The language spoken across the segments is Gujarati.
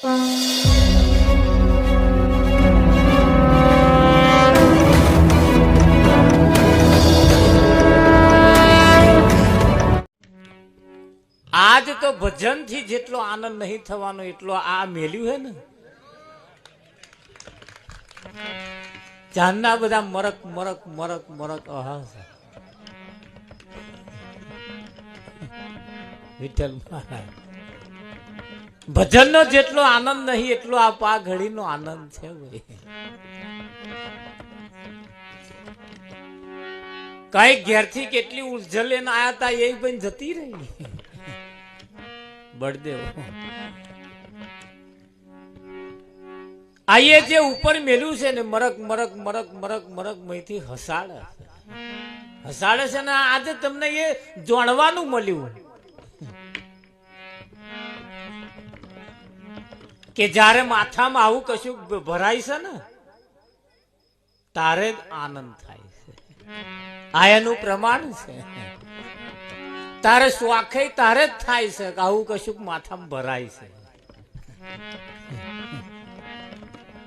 આજ તો ભજન થી જેટલો આનંદ નહીં થવાનો એટલો આ મેલ્યું હે ને ચાંદના બધા મરક મરક મરક મરક વિઠ્ઠલ ભજન નો જેટલો આનંદ નહીં એટલો આ પા ઘડી નો આનંદ છે ભાઈ. કઈ ઘેર થી કેટલી ઉલઝન લઈને આયા તા એ પણ જતી રહી બળદેવ. આયે જે ઉપર મેલ્યું છે ને મરક મરક મરક મરક મરક મહીથી હસાડે છે ને આજે તમને એ જાણવાનું મળ્યું કે જ્યારે માથામાં આવું કશું ભરાય છે ને તારે જ આનંદ થાય છે. આ એનું પ્રમાણ છે. તારે સ્વાખે તારે જ થાય છે કે આવું કશું માથામાં ભરાય છે.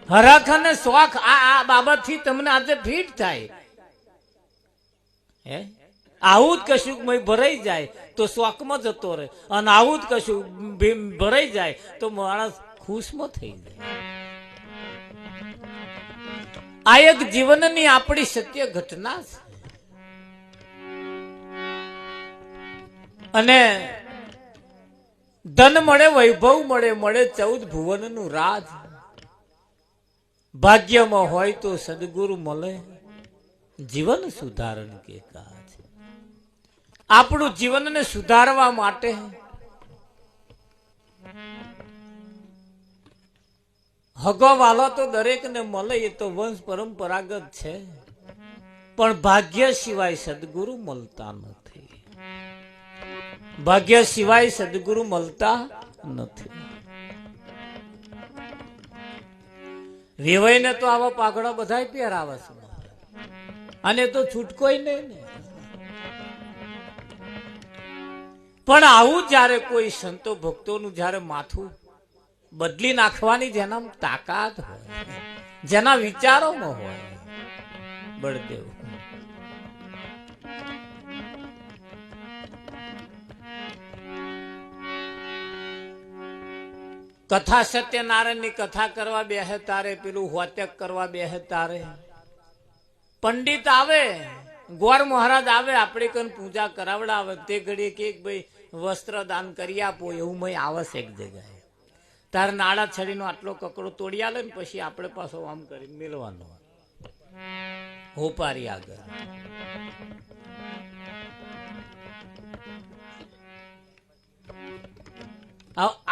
હરખ અને સ્વાખ આ બાબત થી તમને આજે ફીટ થાય. હે આવું જ કશું ભરાઈ જાય તો સ્વાખમાં જતો રહે અને આવું જ કશું ભરાઈ જાય તો માણસ ખુશમાં થઈ જાય. આ એક જીવનની આપણી સત્ય ઘટના છે. અને ધન મળે વૈભવ મળે મળે 14 ભુવનનું રાજ. ભાગ્યમાં હોય તો સદગુરુ મળે જીવન સુધારણ કે કાજ. આપણું જીવનને સુધારવા માટે હગો વાલો તો દરેકને મળે એ તો વંશ પરંપરાગત છે પણ ભાગ્ય સિવાય સદગુરુ મળતા નથી. ભાગ્ય સિવાય સદગુરુ મળતા નથી. વેવાઈને તો આવા પાઘડા બધા પહેરાવે છે અને તો છૂટકોય નહીં ને. પણ આવું જયારે કોઈ સંતો ભક્તોનું જયારે માથું બદલી નાખવાની જેના તાકાત હોય જેના વિચારોમાં હોય બળદેવ. કથા સત્યનારાયણ ની કથા કરવા બેહે તારે પેલું હોત્યક કરવા બેહે તારે પંડિત આવે ગોર મહારાજ આવે આપણે કન પૂજા કરાવડાવે તે ઘડીએ કે ભાઈ વસ્ત્ર દાન કરી આપો એવું મય આવશે એક જગ્યાએ. તારે નાળા છડીનો આટલો કકડો તોડી આલે ને પછી આપણે પાછો આમ કરી મેળવાનો હોપારી આગળ.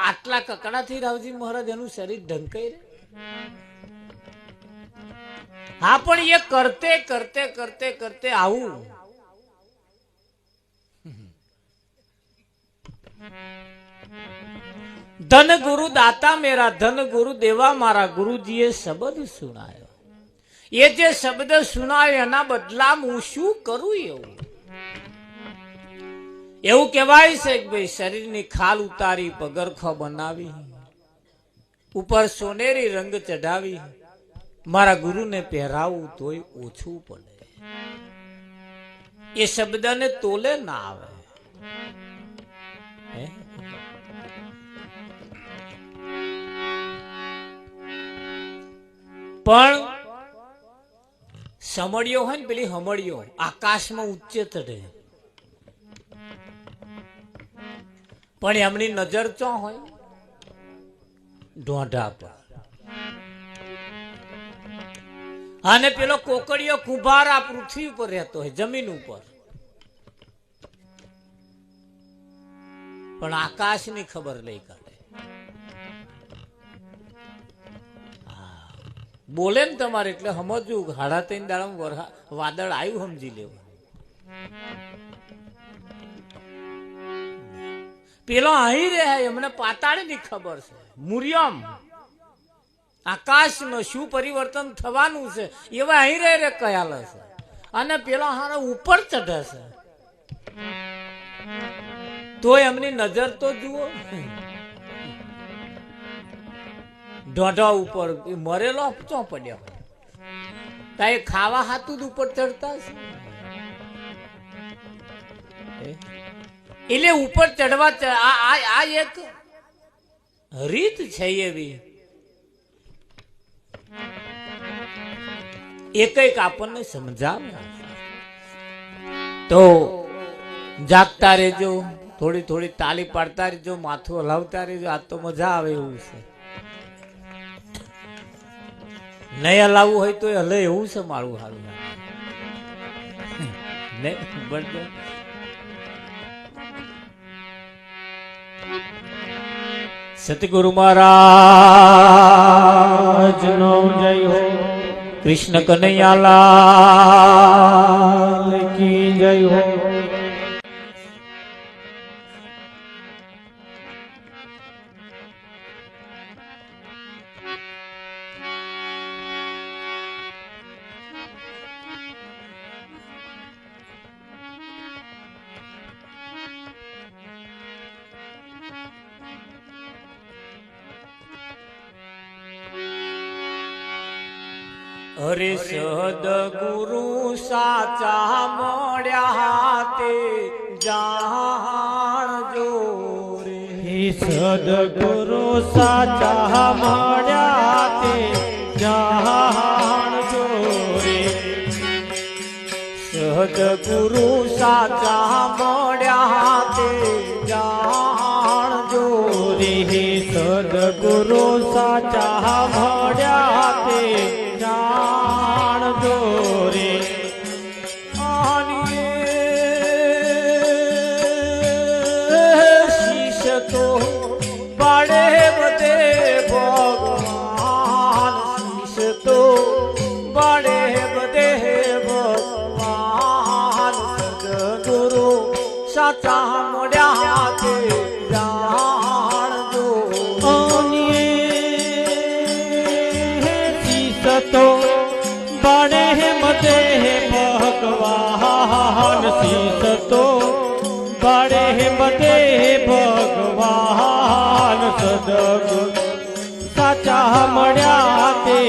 આટલા કકડાથી રાવજી મહારાજ એનું શરીર ઢંકાઈ રહે. હા પણ એ કરતે કરતે કરતે કરતે આવું ધન ગુરુ દાતા મેરા ધન ગુરુ દેવા મારા ગુરુજીએ શબ્દ સુનાયો. એ જે શબ્દ સુનાયો એના બદલામાં હું શું કરું એવું કહેવાય છે કે ભાઈ શરીરની ખાલ ઉતારી પગરખો બનાવી ઉપર સોનેરી રંગ ચઢાવી મારા ગુરુને પહેરાવું તોય ઓછું પડે. એ શબ્દને તોલે ના આવે. પણ સમળિયો હોય ને પેલી હમળિયો આકાશમાં ઊંચે ચડે પણ એમની નજર ચો હોય ઢોંઢા પર. અને પેલો કોકડીયો કુંભાર આ પૃથ્વી ઉપર રહેતો હોય જમીન ઉપર પણ આકાશની ખબર લઈ કાઢે. બોલે ને તમારે એટલે સમજવું 3.5 દાડા વાદળ આવ્યું સમજી લેવું. પેલો અહીં રહે એમને પાતાળની ખબર છે. મુરિયમ આકાશમાં શું પરિવર્તન થવાનું છે એવા અહીં રહે કયાલ છે અને પેલો હારો ઉપર ચઢે છે તો એમની નજર તો જુઓ. ઢોઢા ઉપર મરેલો ચો પડ્યો તાએ ખાવા હાતું જ ઉપર ચડતા છે એટલે ઉપર ચડવા આ એક રીત છે એવી એક આપણને સમજાવે તો જાગતા રહેજો થોડી થોડી તાલી પાડતા રહેજો માથું હલાવતા રહેજો આ તો મજા આવે એવું છે નહીં હલાવવું હોય તો હલે એવું છે મારું હારું સતગુરુ મહારાજ નો જય હો કૃષ્ણ કનૈયાલાલ કી જય હો અરે સદગુરુ સાચા મળ્યા તે જાણજો રે સદગુરુ સાચા મળ્યા તે જાણજો રે સદગુરુ સાચા મળ્યા તે જાણજો રે સદગુરુ સાચા મળ્યા તે જાણજો રે શીશ તો પાડે બધે ભગવાન શીશ તો પાડે બધે ભગવાન સદગુરુ સાચા મળ્યા તે જાણજો તો બડે મતે ભગવાન શીશ તો બડે મતે ભગવાન સદગુરુ સાચા મળ્યા તે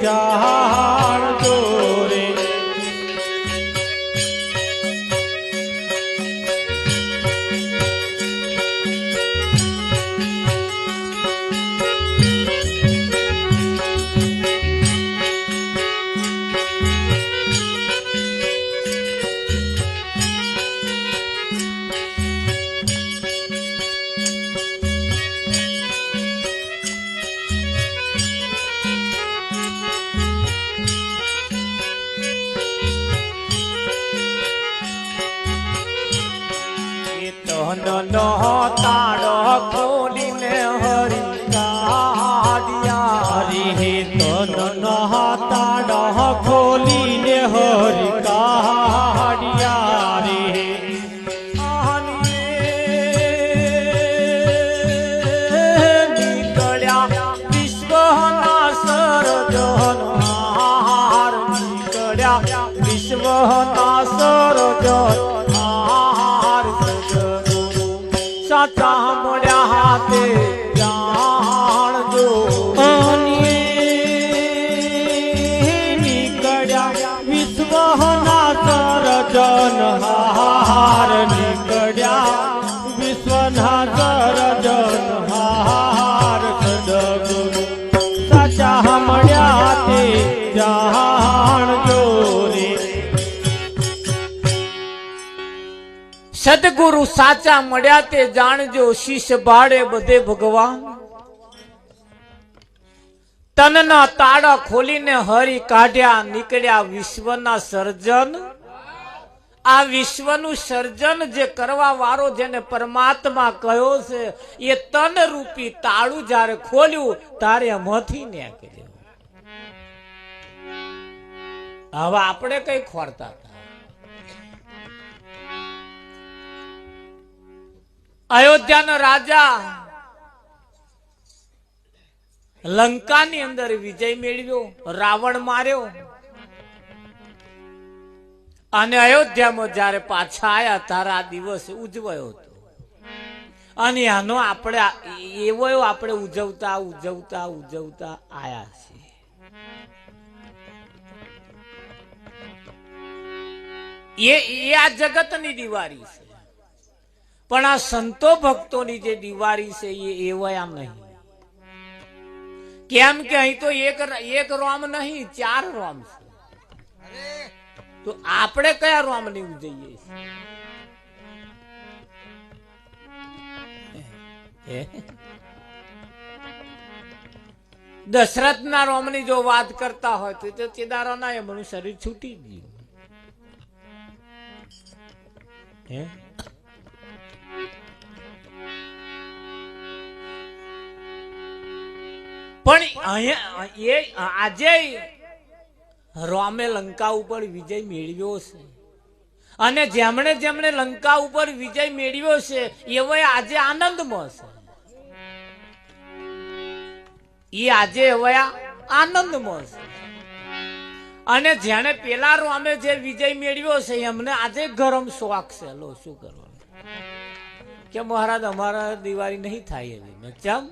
જાણજો રે નો તાળો ખોલીને હરી કાઢ્યા રે તનનો તાળો ખોલીને હરી કાઢ્યા રે નીકળ્યા વિશ્વના સર્જનહાર નીકળ્યા વિશ્વના સર્જન સાચા મળ્યા તે જાણજો નીકળ્યા વિશ્વના સર્જનહાર નીકળ્યા વિશ્વના સર્જનહાર સદગુરુ સાચા મળ્યા તે જાણજો રે સદગુરુ સાચા મળ્યા તે જાણજો શીશ ભાડે બધે ભગવાન તનના તાળા ખોલીને હરી કાઢ્યા નીકળ્યા વિશ્વના સર્જન આ વિશ્વનું સર્જન જે કરવા વાળો જેને પરમાત્મા કહ્યો છે એ તન રૂપી તાળું જ્યારે ખોલ્યું તારે એમાંથી નીકળ્યું હવે આપણે કઈ ખોરતા અયોધ્યાનો રાજા લંકાની અંદર વિજય મેળવ્યો રાવણ માર્યો અને અયોધ્યામાં જયારે પાછા આયા તારા દિવસ ઉજવાયો હતો અને આનો આપણે એવો આપણે ઉજવતા ઉજવતા ઉજવતા આયા છીએ. એ આ જગતની દિવાળી છે, પણ આ સંતો ભક્તોની જે દિવાળી છે એ એવા નહીં. કેમ કે અહીં તો એક રોમ નહીં, 4 રોમ છે. તો આપણે કયા રોમ ની ઉજવીએ છીએ? દશરથ ના રોમ ની જો વાત કરતા હોય તો ચેદારો ના એમનું શરીર છૂટી ગયું. પણ અહીંયા આજે રોમે લંકા ઉપર વિજય મેળવ્યો છે, અને જેમણે જેમણે લંકા ઉપર વિજય મેળવ્યો છે એવો આજે આનંદમાં છે. એ આજે એવા આનંદમાં છે. અને જેને પેલા રોમે જે વિજય મેળવ્યો છે એમને આજે ગરમ શોખ છે. લો શું કરવાનું કે મહારાજ અમારા દિવાળી નહીં થાય એવી. ચમ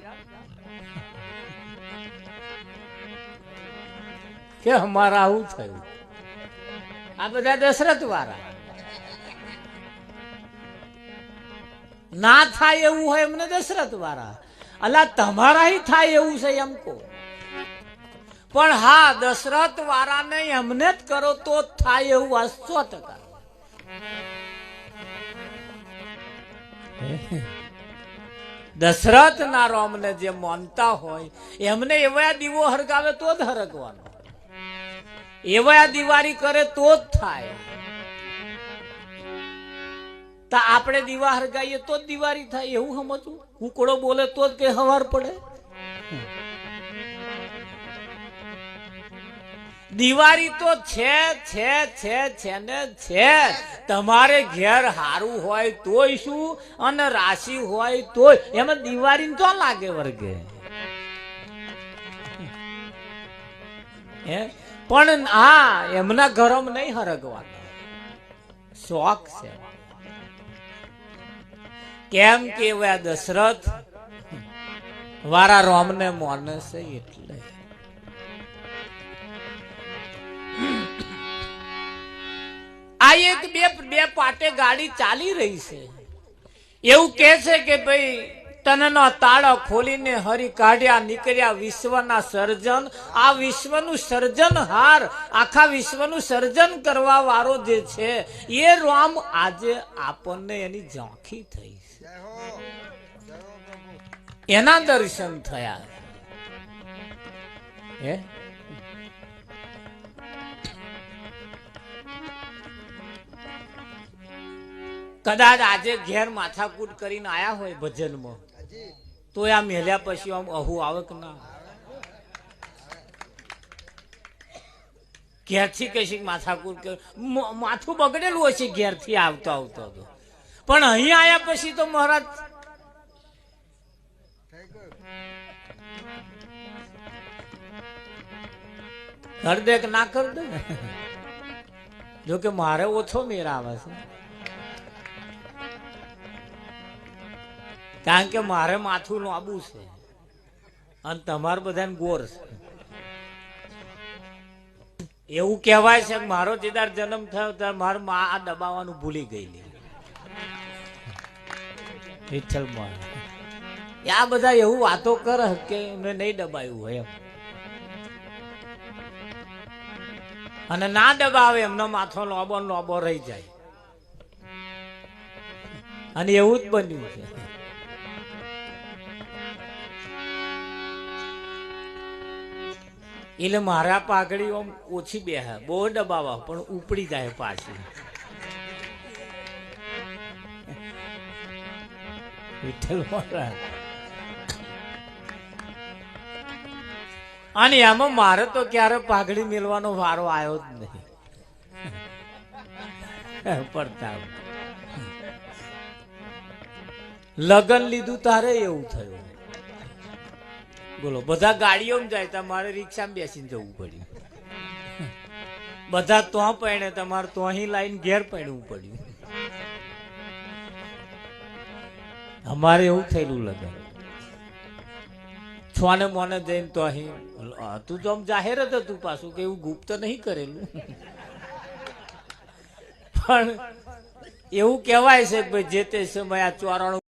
કે અમારા આવું થયું. આ બધા દશરથ વાળા ના થાય એવું હોય એમને દશરથ વાળા. અલા તમારા થાય એવું છે એમ કહો. પણ હા, દશરથ વાળાને એમને જ કરો તો થાય એવું 100%. દશરથ ના રોમને જે માનતા હોય એમને એવા દીવો હરગાવે તો જ હરગવાનો, એવા દિવાળી કરે તો જ થાય. તો આપણે દીવા હરગાઈએ તો જ દિવાળી થાય એવું સમજવું? કુકડો બોલે તો જ કઈ હવાર પડે? દિવાળી તો છે ને છે. તમારે ઘેર હારું હોય તોય શું, અને રાશિ હોય તોય એમાં દિવાળી તો લાગે વર્ગે. પણ હા, એમના ઘરમ નહીં હરગવાનો શોખ છે. કેમ કે દશરથ વારા રોમને મોને છે એટલે. આ એક બે પાટે ગાડી ચાલી રહી છે. એવું કે છે કે ભાઈ તનનો તાળો ખોલીને હરી કાઢ્યા નીકળ્યા વિશ્વના સર્જન. આ વિશ્વનું સર્જનહાર, આખા વિશ્વનું સર્જન કરવા વાળો જે છે એ રામ આજે આપણને એની ઝાંખી થઈ છે, એના દર્શન થયા. કદાચ આજે ઘેર માથાકૂટ કરીને આયા હોય ભજનમાં, તો આ મેલ્યા પછી આમ અહુ આવે કે ના? ઘેરથી કશી માથાકૂટ કરે, માથું બગડેલું હોય છે ઘેરથી આવતો આવતો. પણ અહીં આયા પછી તો મહારાજ કર દે કે ના કર દે. જોકે મારે ઓછો મેર આવે છે, કારણ કે મારે માથું લાંબુ છે અને તમારે બધાને ગોર છે. એવું કહેવાય છે કે મારો જેદાર જન્મ થયો ત્યારે મારે આ દબાવવાનું ભૂલી ગયેલી. આ બધા એવું વાતો કરે કે મેં નહીં દબાયું હોય એમ, અને ના દબાવે એમનો માથો લોબો રહી જાય. અને એવું જ બન્યું છે. એટલે મારા પાઘડી ઓછી બેહે, બહુ દબાવા પણ ઉપડી જાય પાછી. અને એમાં મારે તો ક્યારે પાઘડી મેળવાનો વારો આવ્યો જ નહીં. પડતા લગન લીધું તારે એવું થયું. બોલો, બધા ગાડીઓમાં જાય, તમારે રિક્ષામાં બેસીને જવું પડ્યું. બધા તો પહેણે, તમારે તો અહીં લાઈન ઘેર પહેણવું પડ્યું. અમારે એવું થયેલું લગન છોને મોને જઈને તો અહીં તું તો આમ જાહેર જ હતું પાછું કે એવું ગુપ્ત નહીં કરેલું પણ એવું કહેવાય છે કે ભાઈ જે તે સમય આ ચોરાણું